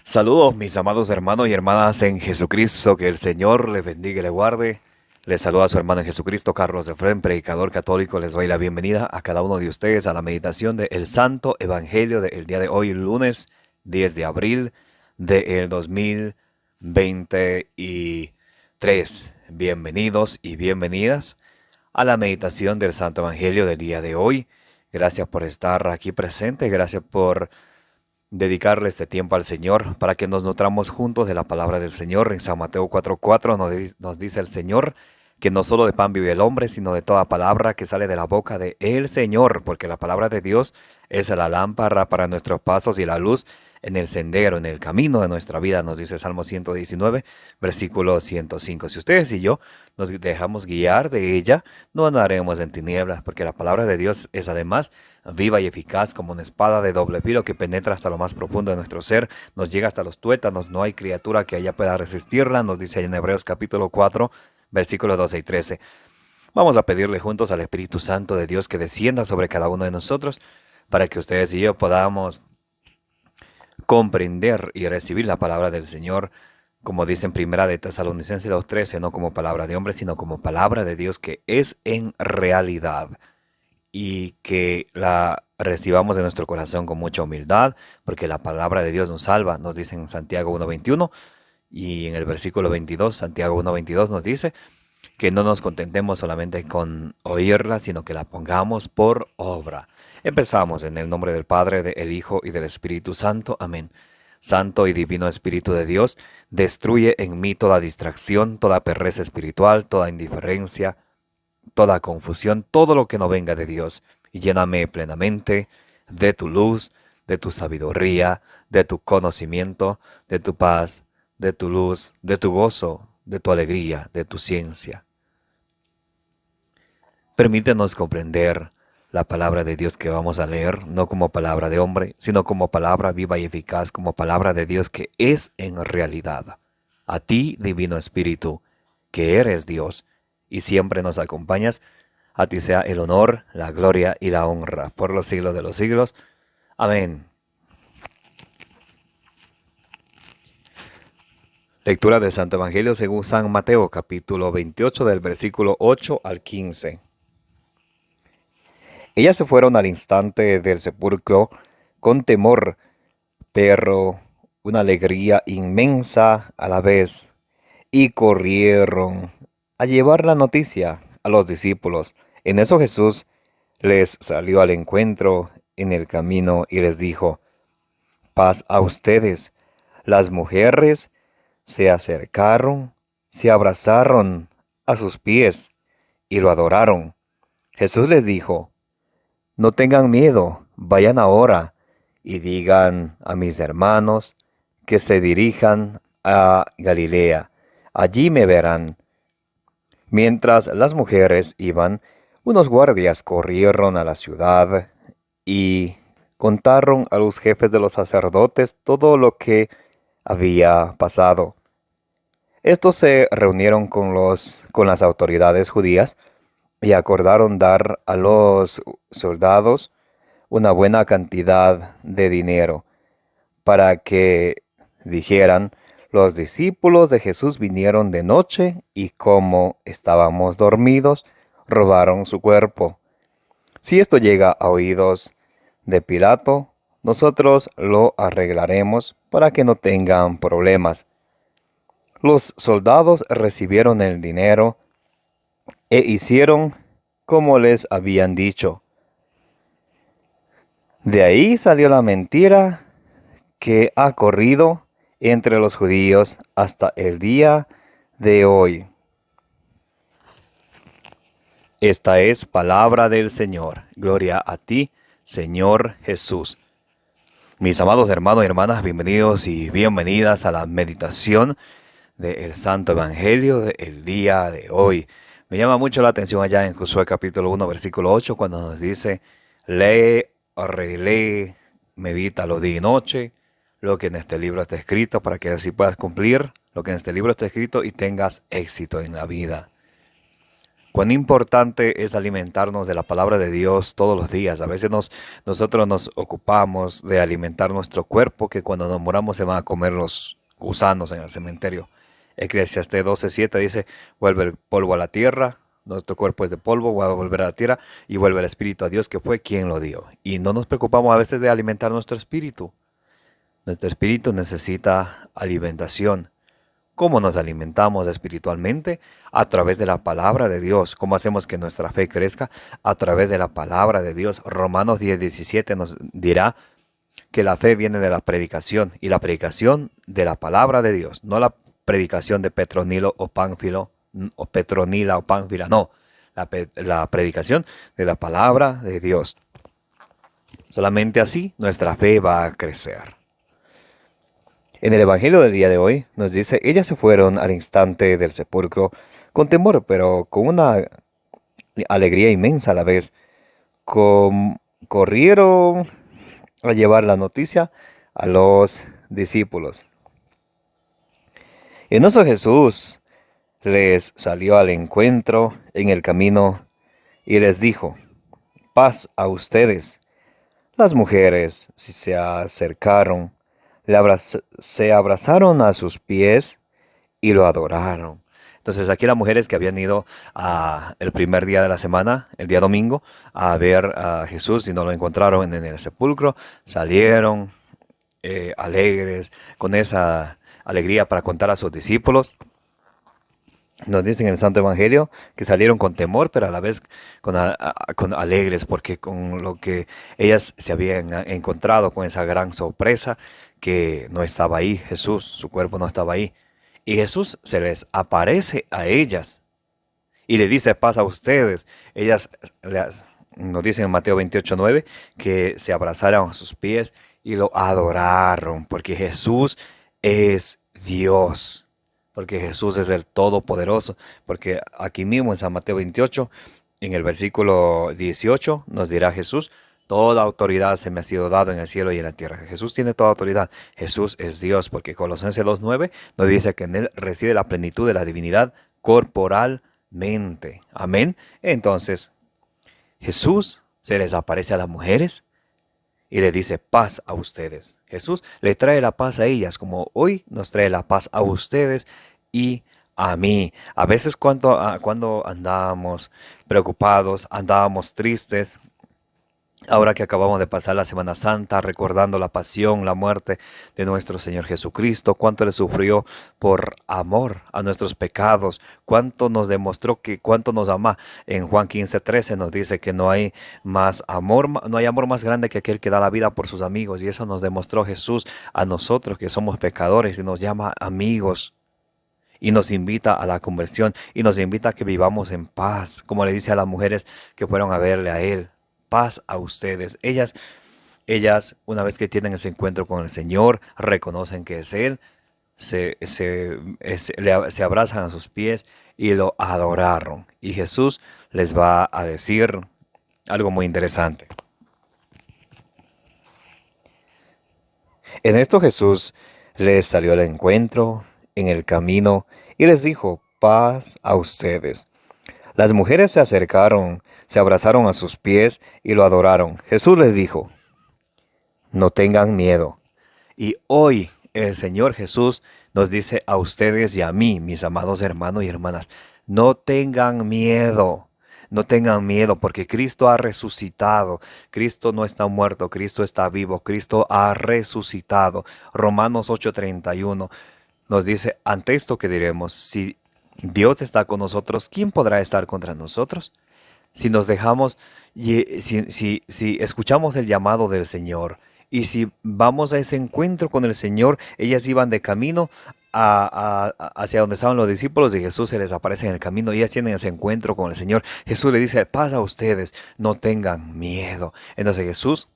Saludos mis amados hermanos y hermanas en Jesucristo, que el Señor les bendiga y les guarde. Les saluda a su hermano en Jesucristo, Carlos Efrén, predicador católico. Les doy la bienvenida a cada uno de ustedes a la meditación del Santo Evangelio del día de hoy, lunes 10 de abril del 2023. Bienvenidos y bienvenidas a la meditación del Santo Evangelio del día de hoy. Gracias por estar aquí presentes, gracias por dedicarle este tiempo al Señor para que nos nutramos juntos de la palabra del Señor. En San Mateo 4:4 nos dice el Señor que no solo de pan vive el hombre, sino de toda palabra que sale de la boca de el Señor, porque la palabra de Dios es la lámpara para nuestros pasos y la luz en el sendero, en el camino de nuestra vida, nos dice Salmo 119, versículo 105. Si ustedes y yo nos dejamos guiar de ella, no andaremos en tinieblas, porque la palabra de Dios es además viva y eficaz como una espada de doble filo que penetra hasta lo más profundo de nuestro ser, nos llega hasta los tuétanos, no hay criatura que allá pueda resistirla, nos dice en Hebreos capítulo 4, versículos 12 y 13. Vamos a pedirle juntos al Espíritu Santo de Dios que descienda sobre cada uno de nosotros para que ustedes y yo podamos comprender y recibir la palabra del Señor, como dice en Primera de Tesalonicenses 2:13, no como palabra de hombre, sino como palabra de Dios que es en realidad, y que la recibamos en nuestro corazón con mucha humildad, porque la palabra de Dios nos salva, nos dice en Santiago 1:21, y en el versículo 22, Santiago 1:22 nos dice que no nos contentemos solamente con oírla, sino que la pongamos por obra. Empezamos en el nombre del Padre, del Hijo y del Espíritu Santo. Amén. Santo y divino Espíritu de Dios, destruye en mí toda distracción, toda pereza espiritual, toda indiferencia, toda confusión, todo lo que no venga de Dios. Y lléname plenamente de tu luz, de tu sabiduría, de tu conocimiento, de tu paz, de tu luz, de tu gozo, de tu alegría, de tu ciencia. Permítenos comprender la palabra de Dios que vamos a leer, no como palabra de hombre, sino como palabra viva y eficaz, como palabra de Dios que es en realidad. A ti, Divino Espíritu, que eres Dios y siempre nos acompañas, a ti sea el honor, la gloria y la honra por los siglos de los siglos. Amén. Lectura del Santo Evangelio según San Mateo, capítulo 28, del versículo 8 al 15. Ellas se fueron al instante del sepulcro con temor, pero una alegría inmensa a la vez, y corrieron a llevar la noticia a los discípulos. En eso Jesús les salió al encuentro en el camino y les dijo: paz a ustedes. Las mujeres se acercaron, se abrazaron a sus pies y lo adoraron. Jesús les dijo: no tengan miedo, vayan ahora y digan a mis hermanos que se dirijan a Galilea. Allí me verán. Mientras las mujeres iban, unos guardias corrieron a la ciudad y contaron a los jefes de los sacerdotes todo lo que había pasado. Estos se reunieron con las autoridades judías y acordaron dar a los soldados una buena cantidad de dinero para que dijeran: los discípulos de Jesús vinieron de noche y como estábamos dormidos, robaron su cuerpo. Si esto llega a oídos de Pilato, nosotros lo arreglaremos para que no tengan problemas. Los soldados recibieron el dinero e hicieron como les habían dicho. De ahí salió la mentira que ha corrido entre los judíos hasta el día de hoy. Esta es palabra del Señor. Gloria a ti, Señor Jesús. Mis amados hermanos y hermanas, bienvenidos y bienvenidas a la meditación del Santo Evangelio del día de hoy. Me llama mucho la atención allá en Josué capítulo 1, versículo 8, cuando nos dice: lee, relee, medítalo día y noche, lo que en este libro está escrito, para que así puedas cumplir lo que en este libro está escrito y tengas éxito en la vida. Cuán importante es alimentarnos de la palabra de Dios todos los días. A veces nosotros nos ocupamos de alimentar nuestro cuerpo, que cuando nos moramos se van a comer los gusanos en el cementerio. Eclesiastés 12:7 dice, vuelve el polvo a la tierra, nuestro cuerpo es de polvo, va a volver a la tierra y vuelve el espíritu a Dios, que fue quien lo dio. Y no nos preocupamos a veces de alimentar nuestro espíritu. Nuestro espíritu necesita alimentación. ¿Cómo nos alimentamos espiritualmente? A través de la palabra de Dios. ¿Cómo hacemos que nuestra fe crezca? A través de la palabra de Dios. Romanos 10:17 nos dirá que la fe viene de la predicación, y la predicación de la palabra de Dios, no la predicación de Petronilo o Pánfilo, o Petronila o Pánfila, no, la predicación de la palabra de Dios. Solamente así nuestra fe va a crecer. En el Evangelio del día de hoy nos dice, ellas se fueron al instante del sepulcro con temor, pero con una alegría inmensa a la vez. Corrieron a llevar la noticia a los discípulos. Y nuestro Jesús les salió al encuentro en el camino y les dijo, paz a ustedes. Las mujeres se acercaron, se abrazaron a sus pies y lo adoraron. Entonces aquí las mujeres que habían ido el primer día de la semana, el día domingo, a ver a Jesús y no lo encontraron en el sepulcro, salieron alegres, con esa alegría para contar a sus discípulos. Nos dicen en el Santo Evangelio que salieron con temor, pero a la vez con alegres, porque con lo que ellas se habían encontrado, con esa gran sorpresa, que no estaba ahí Jesús, su cuerpo no estaba ahí. Y Jesús se les aparece a ellas y le dice, paz a ustedes. Ellas nos dicen en Mateo 28:9 que se abrazaron a sus pies y lo adoraron, porque Jesús es Dios, porque Jesús es el Todopoderoso, porque aquí mismo en San Mateo 28, en el versículo 18, nos dirá Jesús, toda autoridad se me ha sido dado en el cielo y en la tierra. Jesús tiene toda autoridad. Jesús es Dios, porque Colosenses 2:9 nos dice que en Él reside la plenitud de la divinidad corporalmente. Amén. Entonces, Jesús se les aparece a las mujeres y le dice paz a ustedes. Jesús le trae la paz a ellas, como hoy nos trae la paz a ustedes y a mí. A veces cuando andábamos preocupados, andábamos tristes, ahora que acabamos de pasar la Semana Santa, recordando la pasión, la muerte de nuestro Señor Jesucristo, cuánto le sufrió por amor a nuestros pecados, cuánto nos demostró que cuánto nos ama. En Juan 15:13 nos dice que no hay más amor, no hay amor más grande que aquel que da la vida por sus amigos, y eso nos demostró Jesús a nosotros que somos pecadores y nos llama amigos. Y nos invita a la conversión y nos invita a que vivamos en paz, como le dice a las mujeres que fueron a verle a Él. Paz a ustedes. Ellas, una vez que tienen ese encuentro con el Señor, reconocen que es Él, se abrazan a sus pies y lo adoraron. Y Jesús les va a decir algo muy interesante. En esto Jesús les salió al encuentro en el camino y les dijo, paz a ustedes. Las mujeres se acercaron, se abrazaron a sus pies y lo adoraron. Jesús les dijo, no tengan miedo. Y hoy el Señor Jesús nos dice a ustedes y a mí, mis amados hermanos y hermanas, no tengan miedo. No tengan miedo, porque Cristo ha resucitado. Cristo no está muerto, Cristo está vivo, Cristo ha resucitado. Romanos 8:31 nos dice, ante esto que diremos, si Dios está con nosotros, ¿quién podrá estar contra nosotros? Si nos dejamos, si escuchamos el llamado del Señor y si vamos a ese encuentro con el Señor, ellas iban de camino hacia donde estaban los discípulos y Jesús se les aparece en el camino y ellas tienen ese encuentro con el Señor. Jesús le dice, paz a ustedes, no tengan miedo. Entonces Jesús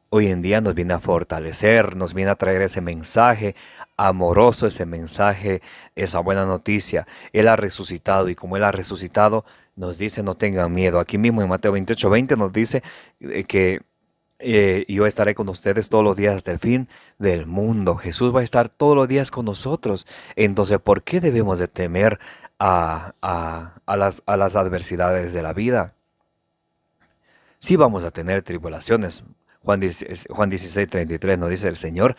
hoy en día nos viene a fortalecer, nos viene a traer ese mensaje amoroso, ese mensaje, esa buena noticia. Él ha resucitado y como Él ha resucitado, nos dice no tengan miedo. Aquí mismo en Mateo 28:20 nos dice que yo estaré con ustedes todos los días hasta el fin del mundo. Jesús va a estar todos los días con nosotros. Entonces, ¿por qué debemos de temer a las adversidades de la vida? Sí vamos a tener tribulaciones. Juan 16:33 nos dice el Señor,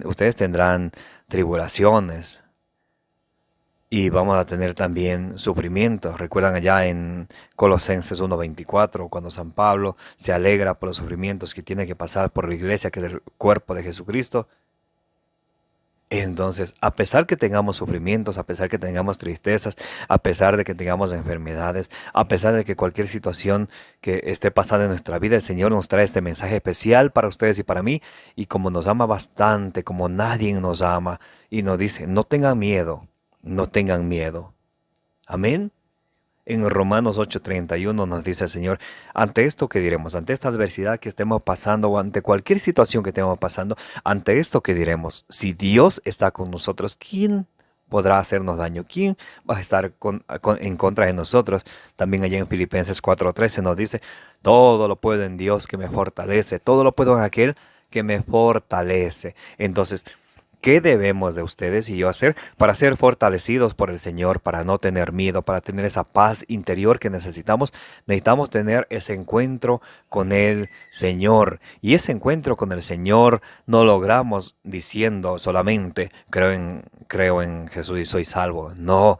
ustedes tendrán tribulaciones y vamos a tener también sufrimientos. Recuerdan allá en Colosenses 1:24, cuando San Pablo se alegra por los sufrimientos que tiene que pasar por la iglesia, que es el cuerpo de Jesucristo. Entonces, a pesar que tengamos sufrimientos, a pesar que tengamos tristezas, a pesar de que tengamos enfermedades, a pesar de que cualquier situación que esté pasando en nuestra vida, el Señor nos trae este mensaje especial para ustedes y para mí. Y como nos ama bastante, como nadie nos ama, y nos dice, no tengan miedo, no tengan miedo. Amén. En Romanos 8:31 nos dice el Señor, ante esto que diremos, ante esta adversidad que estemos pasando o ante cualquier situación que estemos pasando, ante esto que diremos, si Dios está con nosotros, ¿quién podrá hacernos daño? ¿Quién va a estar en contra de nosotros? También allá en Filipenses 4:13 nos dice, todo lo puedo en Dios que me fortalece, todo lo puedo en aquel que me fortalece. Entonces, ¿qué debemos de ustedes y yo hacer para ser fortalecidos por el Señor, para no tener miedo, para tener esa paz interior que necesitamos? Necesitamos tener ese encuentro con el Señor. Y ese encuentro con el Señor no logramos diciendo solamente creo en Jesús y soy salvo. No,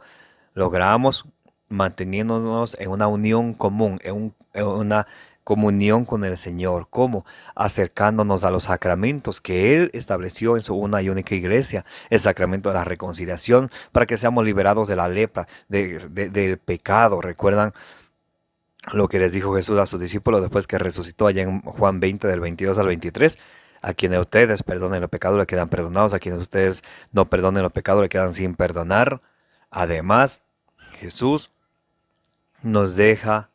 logramos manteniéndonos en una unión común, en una comunión con el Señor. ¿Cómo? Acercándonos a los sacramentos que Él estableció en su una y única iglesia. El sacramento de la reconciliación para que seamos liberados de la lepra, del pecado. ¿Recuerdan lo que les dijo Jesús a sus discípulos después que resucitó allá en Juan 20 del 22 al 23? A quienes ustedes perdonen los pecados le quedan perdonados, a quienes ustedes no perdonen los pecados le quedan sin perdonar. Además, Jesús nos deja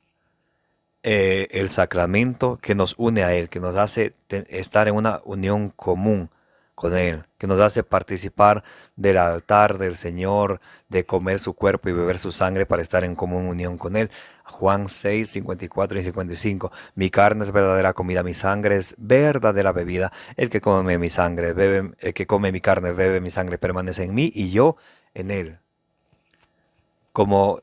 el sacramento que nos une a Él, que nos hace estar en una unión común con Él, que nos hace participar del altar del Señor, de comer su cuerpo y beber su sangre para estar en común unión con Él. Juan 6:54 y 55. Mi carne es verdadera comida, mi sangre es verdadera bebida. El que come mi sangre, bebe, el que come mi carne, bebe mi sangre, permanece en mí y yo en Él. Como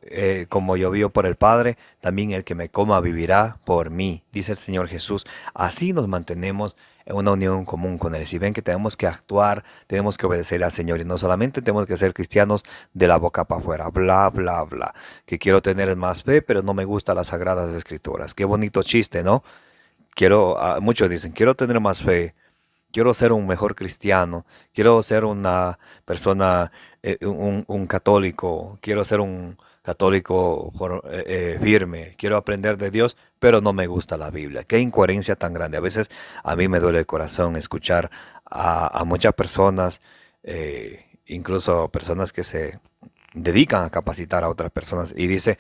yo vivo por el Padre, también el que me coma vivirá por mí, dice el Señor Jesús. Así nos mantenemos en una unión común con Él. Si ven que tenemos que actuar, tenemos que obedecer al Señor y no solamente tenemos que ser cristianos de la boca para afuera, bla, bla, bla. Que quiero tener más fe, pero no me gustan las sagradas escrituras. Qué bonito chiste, ¿no? Muchos dicen, quiero tener más fe, quiero ser un mejor cristiano, quiero ser una persona, un católico, quiero ser un católico firme, quiero aprender de Dios, pero no me gusta la Biblia. Qué incoherencia tan grande. A veces a mí me duele el corazón escuchar a muchas personas, incluso personas que se dedican a capacitar a otras personas y dice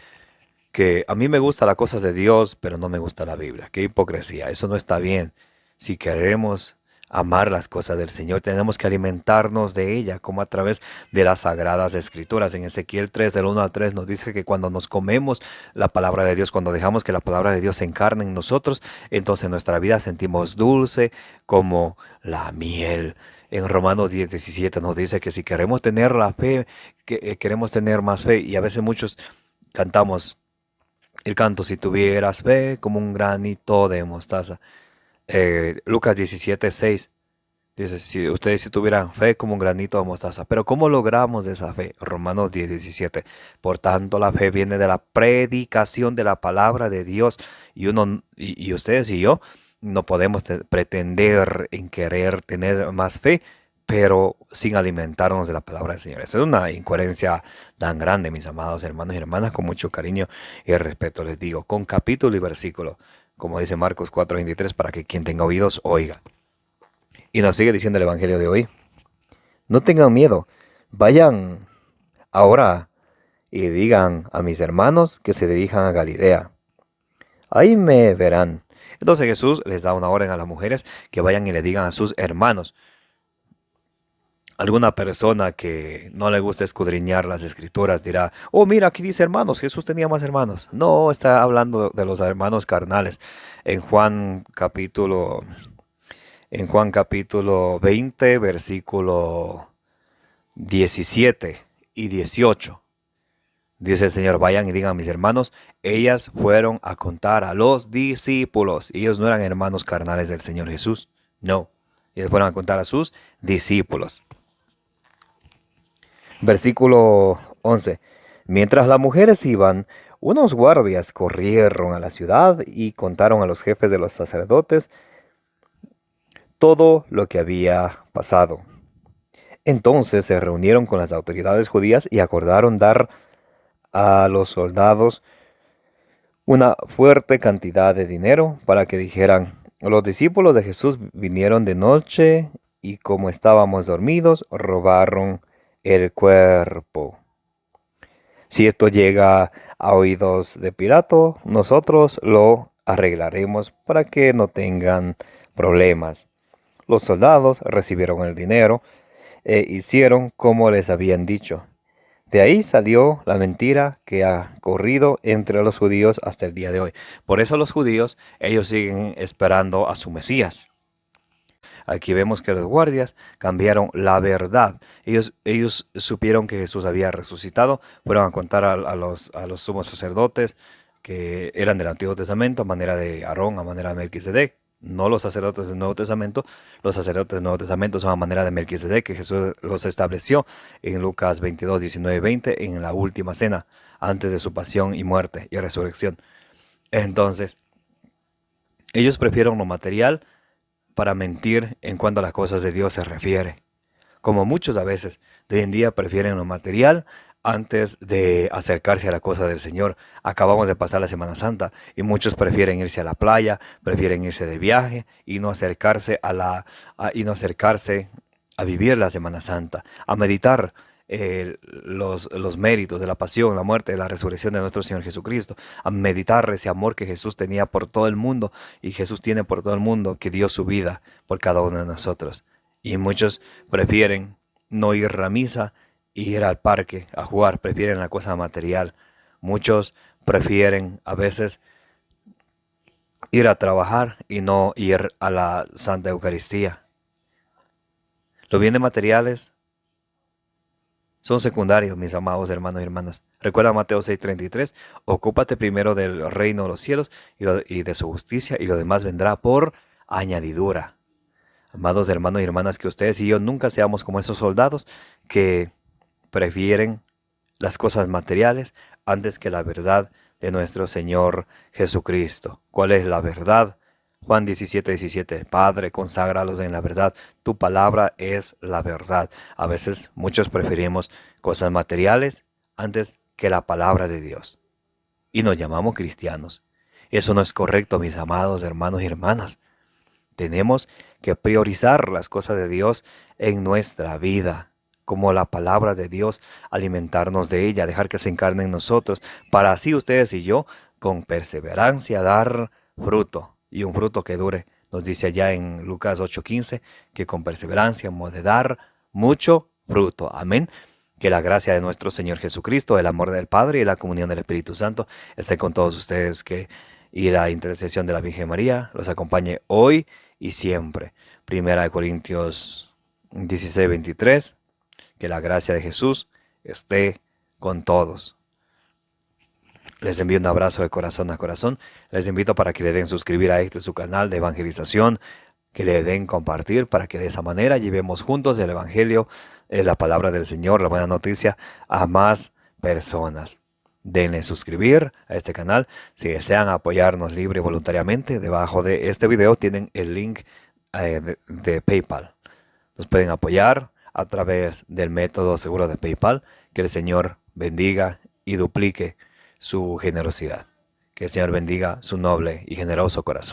que a mí me gusta las cosas de Dios, pero no me gusta la Biblia. Qué hipocresía, eso no está bien. Si queremos amar las cosas del Señor, tenemos que alimentarnos de ella, como a través de las sagradas escrituras. En Ezequiel 3, del 1 al 3, nos dice que cuando nos comemos la palabra de Dios, cuando dejamos que la palabra de Dios se encarne en nosotros, entonces en nuestra vida sentimos dulce como la miel. En Romanos 10:17 nos dice que si queremos tener la fe, que queremos tener más fe, y a veces muchos cantamos el canto, si tuvieras fe como un granito de mostaza. Lucas 17:6 dice, si ustedes si tuvieran fe como un granito de mostaza. Pero ¿cómo logramos esa fe? Romanos 10:17. Por tanto, la fe viene de la predicación de la palabra de Dios. Y ustedes y yo no podemos pretender en querer tener más fe, pero sin alimentarnos de la palabra del Señor. Esa es una incoherencia tan grande, mis amados hermanos y hermanas, con mucho cariño y respeto les digo, con capítulo y versículo, como dice Marcos 4:23, para que quien tenga oídos oiga. Y nos sigue diciendo el Evangelio de hoy. No tengan miedo, vayan ahora y digan a mis hermanos que se dirijan a Galilea. Ahí me verán. Entonces Jesús les da una orden a las mujeres que vayan y le digan a sus hermanos. Alguna persona que no le gusta escudriñar las escrituras dirá, oh mira, aquí dice hermanos, Jesús tenía más hermanos. No, está hablando de los hermanos carnales. En Juan capítulo, en Juan capítulo 20, versículo 17 y 18. Dice el Señor, vayan y digan a mis hermanos, ellas fueron a contar a los discípulos. Ellos no eran hermanos carnales del Señor Jesús. No, ellos fueron a contar a sus discípulos. Versículo 11. Mientras las mujeres iban, unos guardias corrieron a la ciudad y contaron a los jefes de los sacerdotes todo lo que había pasado. Entonces se reunieron con las autoridades judías y acordaron dar a los soldados una fuerte cantidad de dinero para que dijeran, los discípulos de Jesús vinieron de noche y como estábamos dormidos, robaron el cuerpo. Si esto llega a oídos de Pilato, nosotros lo arreglaremos para que no tengan problemas. Los soldados recibieron el dinero e hicieron como les habían dicho. De ahí salió la mentira que ha corrido entre los judíos hasta el día de hoy. Por eso los judíos, ellos siguen esperando a su Mesías. Aquí vemos que los guardias cambiaron la verdad. Ellos supieron que Jesús había resucitado, fueron a contar a los sumos sacerdotes que eran del Antiguo Testamento, a manera de Aarón, a manera de Melquisedec. No los sacerdotes del Nuevo Testamento. Los sacerdotes del Nuevo Testamento son a manera de Melquisedec, que Jesús los estableció en Lucas 22, 19 y 20, en la última cena, antes de su pasión y muerte y resurrección. Entonces, ellos prefieren lo material para mentir en cuanto a las cosas de Dios se refiere. Como muchos a veces de hoy en día prefieren lo material antes de acercarse a la cosa del Señor. Acabamos de pasar la Semana Santa y muchos prefieren irse a la playa, prefieren irse de viaje y no acercarse a vivir la Semana Santa, a meditar los méritos de la pasión, la muerte, la resurrección de nuestro Señor Jesucristo, a meditar ese amor que Jesús tenía por todo el mundo y Jesús tiene por todo el mundo, que dio su vida por cada uno de nosotros. Y muchos prefieren no ir a misa y ir al parque a jugar, prefieren la cosa material. Muchos prefieren a veces ir a trabajar y no ir a la Santa Eucaristía. Los bienes materiales son secundarios, mis amados hermanos y hermanas. Recuerda Mateo 6:33, ocúpate primero del reino de los cielos y de su justicia, y lo demás vendrá por añadidura. Amados hermanos y hermanas, que ustedes y yo nunca seamos como esos soldados que prefieren las cosas materiales antes que la verdad de nuestro Señor Jesucristo. ¿Cuál es la verdad? Juan 17:17, Padre, conságralos en la verdad, tu palabra es la verdad. A veces muchos preferimos cosas materiales antes que la palabra de Dios. Y nos llamamos cristianos. Eso no es correcto, mis amados hermanos y hermanas. Tenemos que priorizar las cosas de Dios en nuestra vida, como la palabra de Dios, alimentarnos de ella, dejar que se encarne en nosotros, para así ustedes y yo, con perseverancia, dar fruto. Y un fruto que dure. Nos dice allá en Lucas 8:15 que con perseverancia hemos de dar mucho fruto. Amén. Que la gracia de nuestro Señor Jesucristo, el amor del Padre y la comunión del Espíritu Santo esté con todos ustedes, y la intercesión de la Virgen María los acompañe hoy y siempre. Primera de Corintios 16:23. Que la gracia de Jesús esté con todos. Les envío un abrazo de corazón a corazón. Les invito para que le den suscribir a su canal de evangelización, que le den compartir para que de esa manera llevemos juntos el evangelio, la palabra del Señor, la buena noticia a más personas. Denle suscribir a este canal. Si desean apoyarnos libre y voluntariamente, debajo de este video tienen el link de PayPal. Nos pueden apoyar a través del método seguro de PayPal. Que el Señor bendiga y duplique su generosidad. Que el Señor bendiga su noble y generoso corazón.